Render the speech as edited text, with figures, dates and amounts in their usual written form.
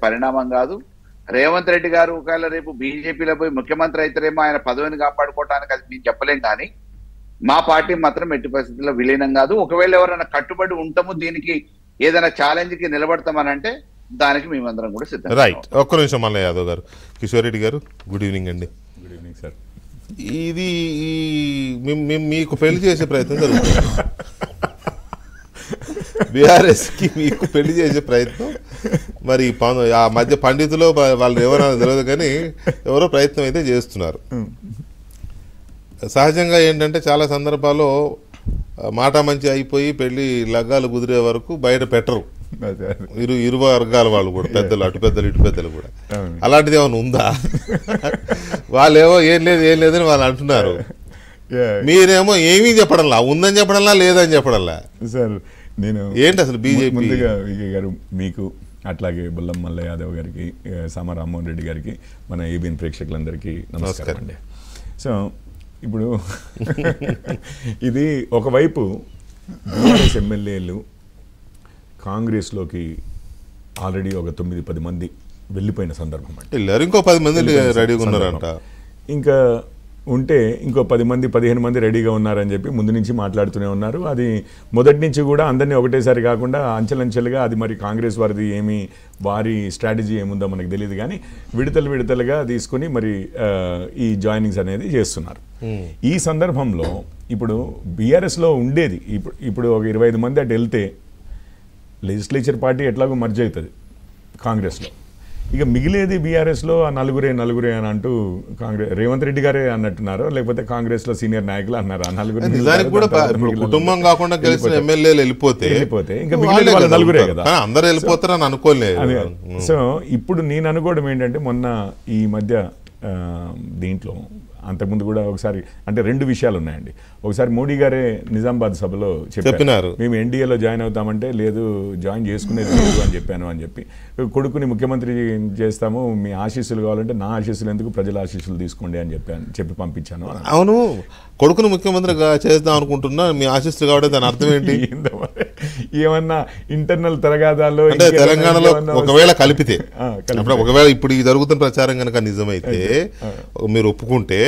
పరిణామం కాదు. రేవంత్ రెడ్డి గారు ఒకవేళ రేపు బీజేపీలో పోయి ముఖ్యమంత్రి అయితేనేమో ఆయన పదవిని కాపాడుకోవడానికి అది మేము చెప్పలేం, కానీ మా పార్టీ మాత్రం ఎట్టి పరిస్థితుల్లో విలీనం కాదు. ఒకవేళ ఎవరైనా కట్టుబడి ఉంటాము దీనికి ఏదైనా ఛాలెంజ్ కి నిలబడతామని అంటే దానికి మేమందరం కూడా సిద్ధం. రైట్. ఒక్క నిమిషం మళ్ళీ యాదవ్ గారు. కిషోర్ రెడ్డి గారు, గుడ్ ఈవినింగ్ అండి. Good evening sir. ఇది మీకు పెళ్లి చేసే ప్రయత్నం జరుగుతుంది. బీఆర్ఎస్కి మీకు పెళ్లి చేసే ప్రయత్నం మరి ఆ మధ్య పండితులు వాళ్ళు ఎవరో తెలియదు కానీ ఎవరో ప్రయత్నం అయితే చేస్తున్నారు. సహజంగా ఏంటంటే చాలా సందర్భాల్లో మాట మంచి అయిపోయి పెళ్లి లగ్గాలు కుదిరే వరకు బయట పెట్టరు ఇరు వర్గాల వాళ్ళు కూడా, పెద్దలు, అటు పెద్దలు ఇటు పెద్దలు కూడా. అలాంటిది ఏమైనా ఉందా? వాళ్ళేమో ఏం లేదని వాళ్ళు అంటున్నారు, మీరేమో ఏమీ చెప్పడంలా, ఉందని చెప్పడంలా, లేదని చెప్పడంలా. సార్ నేను ఏంటి అసలు బీజేపీ? ముందుగా విజయ్ గారు మీకు, అట్లాగే బుల్లం మల్ల యాదవ్ గారికి, సామ రామ్మోహన్ రెడ్డి గారికి, మన ఏబిఎన్ ప్రేక్షకులందరికీ నమస్కారం అండి. సో ఇప్పుడు ఇది ఒకవైపు బీఆర్ఎస్ ఎమ్మెల్యేలు కాంగ్రెస్లోకి ఆల్రెడీ ఒక 9-10 మంది వెళ్ళిపోయిన సందర్భం అంటే, ఇంకో 10 మంది రెడీగా ఉన్నారంట. ఇంకా ఉంటే ఇంకో 10 మంది 15 మంది రెడీగా ఉన్నారని చెప్పి ముందు నుంచి మాట్లాడుతూనే ఉన్నారు. అది మొదటి నుంచి కూడా అందరినీ ఒకటేసారి కాకుండా అంచెలంచెలుగా, అది మరి కాంగ్రెస్ వారిది ఏమి, వారి స్ట్రాటజీ ఏముందో మనకు తెలియదు, కానీ విడతలుగా తీసుకుని మరి ఈ జాయినింగ్స్ అనేది చేస్తున్నారు. ఈ సందర్భంలో ఇప్పుడు బీఆర్ఎస్లో ఉండేది ఇప్పుడు ఒక 25 మంది అటు వెళ్తే లెజిస్లేచర్ పార్టీ ఎట్లాగో మర్జ్ అవుతుంది కాంగ్రెస్లో. ఇక మిగిలేది బీఆర్ఎస్లో ఆ నలుగురే అని అంటూ రేవంత్ రెడ్డి గారే అన్నట్టున్నారు, లేకపోతే కాంగ్రెస్ లో సీనియర్ నాయకులు అన్నారు. ఆ నలుగురు కుటుంబం కాకుండా గెలిచిన ఎమ్మెల్యేలు వెళ్ళిపోతే ఇంకా మిగిలిన వాళ్ళ నలుగురే కదా, అందరూ వెళ్ళిపోతారని అనుకోలేదు. సో ఇప్పుడు నేను అనుకోవడం ఏంటంటే, మొన్న ఈ మధ్య దీంట్లో అంతకుముందు కూడా ఒకసారి, అంటే 2 విషయాలు ఉన్నాయండి. ఒకసారి మోడీ గారే నిజామాబాద్ సభలో చెప్పారు, మేము ఎన్డీఏలో జాయిన్ అవుతామంటే లేదు, జాయిన్ చేసుకునేది లేదు అని చెప్పి, కొడుకుని ముఖ్యమంత్రి చేస్తాము, మీ ఆశీస్సులు కావాలంటే నా ఆశీస్సులు ఎందుకు, ప్రజల ఆశీస్సులు తీసుకోండి అని చెప్పి పంపించాను. అవును, కొడుకును ముఖ్యమంత్రి చేద్దాం అనుకుంటున్నా, మీ ఆశీస్సులు కావడం దాని అర్థం ఏంటి? ఏమన్నా ఇంటర్నల్ తరగాదాల్లో అంటే తెలంగాణలో ఒకవేళ కలిపితే, ఒకవేళ ఇప్పుడు ఈ జరుగుతున్న ప్రచారం కనుక నిజమైతే మీరు ఒప్పుకుంటే